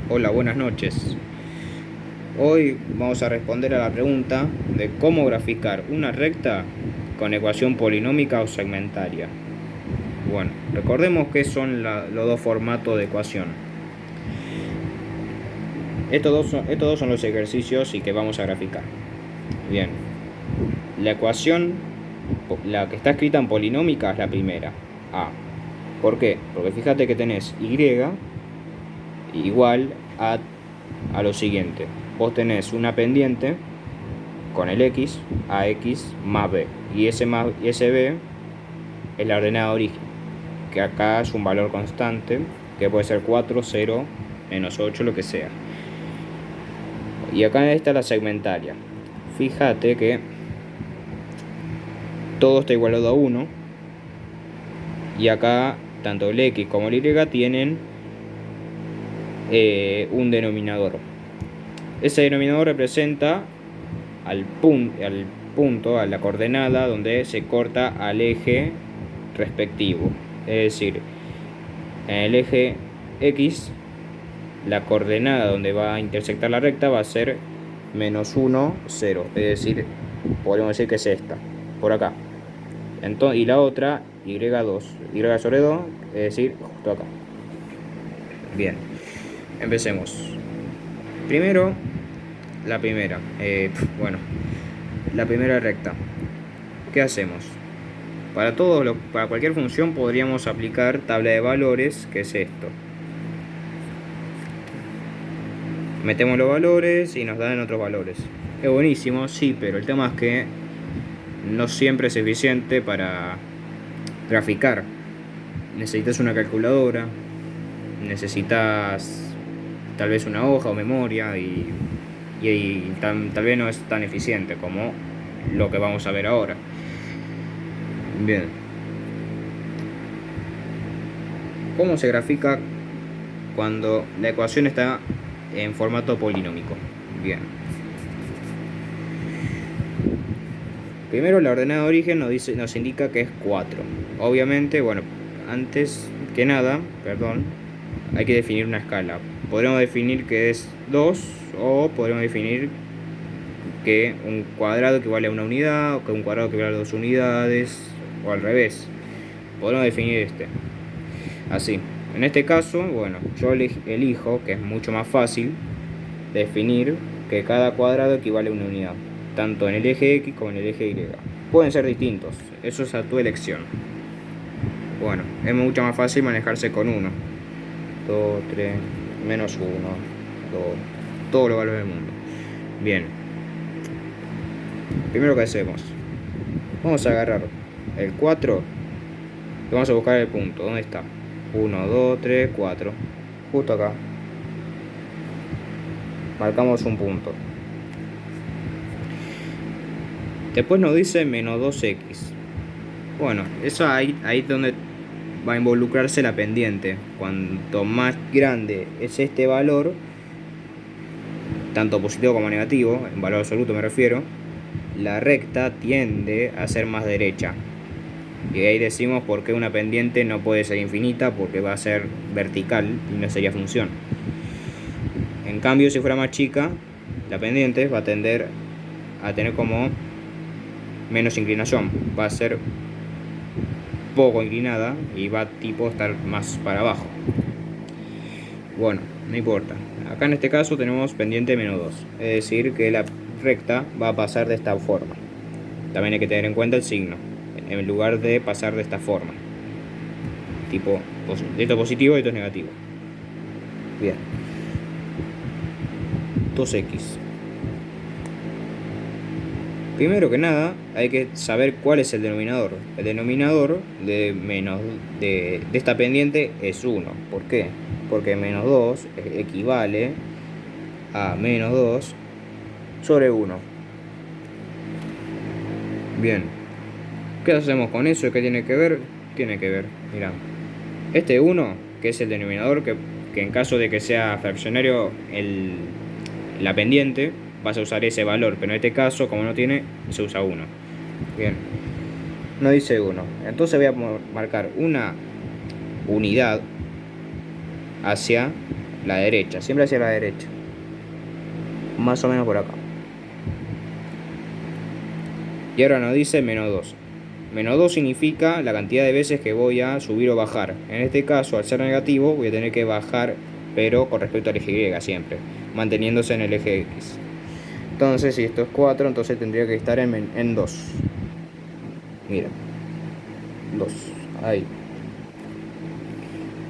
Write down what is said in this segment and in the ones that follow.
Hola, buenas noches. Hoy vamos a responder a la pregunta de cómo graficar una recta con ecuación polinómica o segmentaria. Bueno, recordemos que son los dos formatos de ecuación. Estos dos son los ejercicios y que vamos a graficar. Bien, la ecuación, la que está escrita en polinómica es la primera, A. ¿Por qué? Porque fíjate que tenés y igual a lo siguiente. Vos tenés una pendiente con el x, ax más b. Y ese b es la ordenada de origen, que acá es un valor constante, que puede ser 4, 0, menos 8, lo que sea. Y acá está la segmentaria. Fíjate que todo está igualado a 1. Y acá tanto el x como el y tienen un denominador. Ese denominador representa al punto, a la coordenada donde se corta al eje respectivo. Es decir, en el eje X, la coordenada donde va a intersectar la recta va a ser menos 1, 0. Es decir, podemos decir que es esta, por acá. Entonces, y la otra, y2, y sobre 2, es decir, justo acá. Bien, empecemos. Primero, la primera. La primera recta. ¿Qué hacemos? Para cualquier función podríamos aplicar tabla de valores, que es esto. Metemos los valores y nos dan otros valores. Es buenísimo, sí, pero el tema es que no siempre es eficiente para graficar. Necesitas una calculadora, necesitas tal vez una hoja o memoria y tal vez no es tan eficiente como lo que vamos a ver ahora. Bien. ¿Cómo se grafica cuando la ecuación está en formato polinómico? Bien. Primero, la ordenada de origen nos indica que es 4. Obviamente, antes que nada, hay que definir una escala. Podremos definir que es 2 o podremos definir que un cuadrado equivale a una unidad o que un cuadrado equivale a 2 unidades o al revés. Podremos definir así. En este caso, yo elijo, que es mucho más fácil, definir que cada cuadrado equivale a una unidad, tanto en el eje X como en el eje Y. Pueden ser distintos, eso es a tu elección. Es mucho más fácil manejarse con 1, 2, 3, menos 1, 2, todos los valores del mundo. Bien. Primero que hacemos, vamos a agarrar el 4 y vamos a buscar el punto. ¿Dónde está? 1, 2, 3, 4. Justo acá. Marcamos un punto. Después nos dice menos 2x. Eso ahí es donde va a involucrarse la pendiente. Cuanto más grande es este valor, tanto positivo como negativo, en valor absoluto me refiero, la recta tiende a ser más derecha. Y ahí decimos por qué una pendiente no puede ser infinita, porque va a ser vertical y no sería función. En cambio, si fuera más chica, la pendiente va a tender a tener como menos inclinación, va a ser poco inclinada y va a estar más para abajo. No importa. Acá en este caso tenemos pendiente menos 2, es decir que la recta va a pasar de esta forma. También hay que tener en cuenta el signo, en lugar de pasar de esta forma. Tipo, esto positivo y esto es negativo. Bien. 2x. Primero que nada, hay que saber cuál es el denominador. El denominador de esta pendiente es 1. ¿Por qué? Porque menos 2 equivale a menos 2 sobre 1. Bien. ¿Qué hacemos con eso? ¿Qué tiene que ver? Tiene que ver, mirá. Este 1, que es el denominador, que en caso de que sea fraccionario la pendiente, vas a usar ese valor, pero en este caso, como no tiene, se usa 1. Bien, no dice 1. Entonces voy a marcar una unidad hacia la derecha, siempre hacia la derecha, más o menos por acá. Y ahora nos dice menos 2. Menos 2 significa la cantidad de veces que voy a subir o bajar. En este caso, al ser negativo, voy a tener que bajar, pero con respecto al eje Y siempre, manteniéndose en el eje X. Entonces, si esto es 4, entonces tendría que estar en 2. Mira, 2, ahí.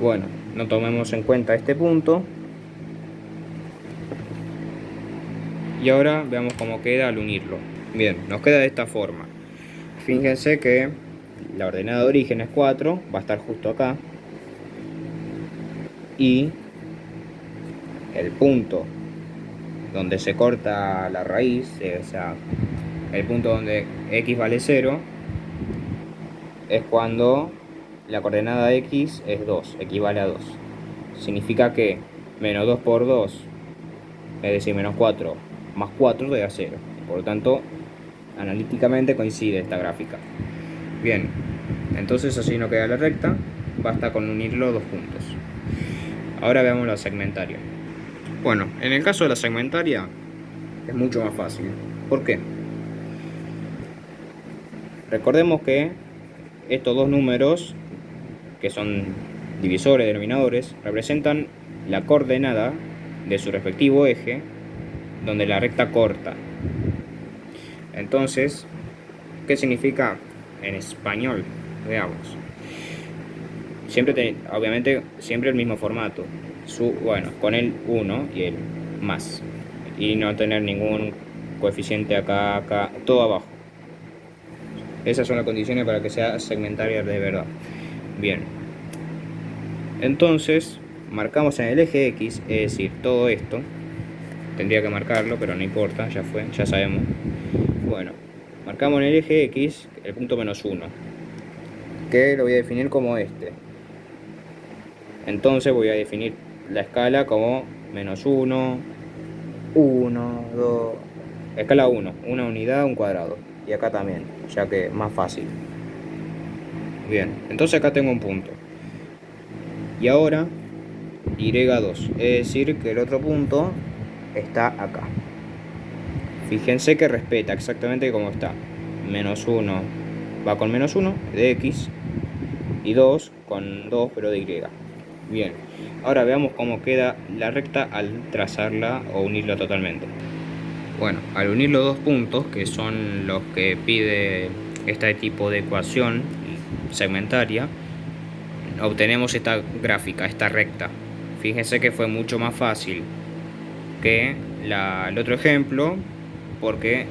Bueno, no tomemos en cuenta este punto. Y ahora veamos cómo queda al unirlo. Bien, nos queda de esta forma. Fíjense que la ordenada de origen es 4, va a estar justo acá. Y el punto donde se corta la raíz, o sea, el punto donde x vale 0, es cuando la coordenada x es 2, equivale a 2. Significa que menos 2 por 2, es decir, menos 4 más 4 da 0. Por lo tanto, analíticamente coincide esta gráfica. Bien, entonces así no queda la recta, basta con unir los dos puntos. Ahora veamos la segmentaria. Bueno, en el caso de la segmentaria es mucho más fácil. ¿Por qué? Recordemos que estos dos números, que son divisores, denominadores, representan la coordenada de su respectivo eje, donde la recta corta. Entonces, ¿qué significa en español? Veamos. Obviamente, siempre el mismo formato. Bueno, con el 1 y el más. Y no tener ningún coeficiente acá, todo abajo. Esas son las condiciones para que sea segmentaria de verdad. Bien. Entonces, marcamos en el eje X, es decir, todo esto. Tendría que marcarlo, pero no importa, ya fue, ya sabemos. Bueno, marcamos en el eje X el punto menos 1, que lo voy a definir como este. Entonces voy a definir la escala como menos 1, 1, 2, escala 1, una unidad, un cuadrado. Y acá también, ya que es más fácil. Bien, entonces acá tengo un punto. Y ahora Y2, es decir que el otro punto está acá. Fíjense que respeta exactamente como está. Menos 1 va con menos 1 de X y 2 con 2 pero de Y. Bien, ahora veamos cómo queda la recta al trazarla o unirla totalmente. Bueno, al unir los dos puntos, que son los que pide este tipo de ecuación segmentaria, obtenemos esta gráfica, esta recta. Fíjense que fue mucho más fácil que el otro ejemplo, porque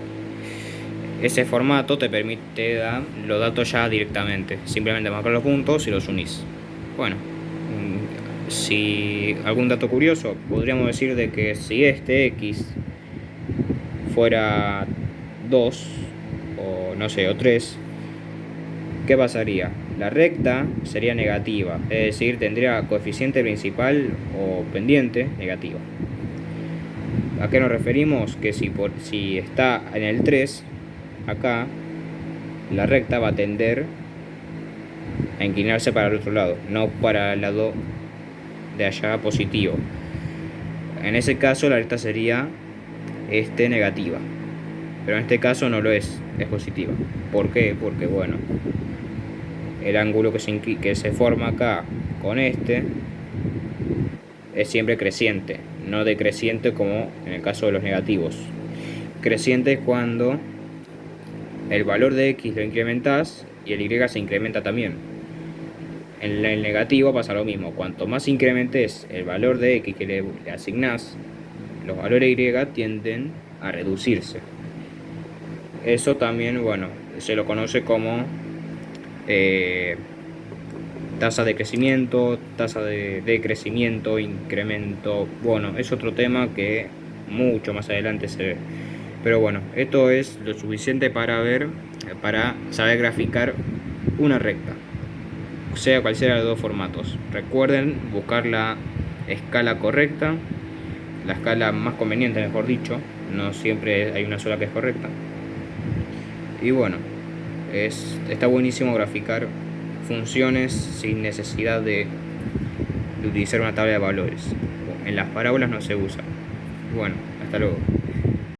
ese formato te permite dar los datos ya directamente. Simplemente marcar los puntos y los unís. Bueno, si algún dato curioso, podríamos decir de que si este X fuera 2 o no sé, o 3, ¿qué pasaría? La recta sería negativa, es decir, tendría coeficiente principal o pendiente negativa. ¿A qué nos referimos? Que si está en el 3, acá la recta va a tender a inclinarse para el otro lado, no para el lado de allá positivo. En ese caso la recta sería negativa, pero en este caso no lo es positiva. ¿Por qué? Porque bueno, el ángulo que se forma acá con es siempre creciente, no decreciente como en el caso de los negativos. Creciente es cuando el valor de X lo incrementas y el Y se incrementa también. En el negativo pasa lo mismo. Cuanto más incrementes el valor de X que le asignás, los valores Y tienden a reducirse. Eso también, bueno, se lo conoce como tasa de crecimiento, tasa de decrecimiento, incremento. Bueno, es otro tema que mucho más adelante se ve. Pero bueno, esto es lo suficiente para saber graficar una recta, sea cual sea los dos formatos. Recuerden buscar la escala correcta, la escala más conveniente, mejor dicho. No siempre hay una sola que es correcta. Y bueno, está buenísimo graficar funciones sin necesidad de utilizar una tabla de valores. en las parábolas no se usa. Bueno, hasta luego.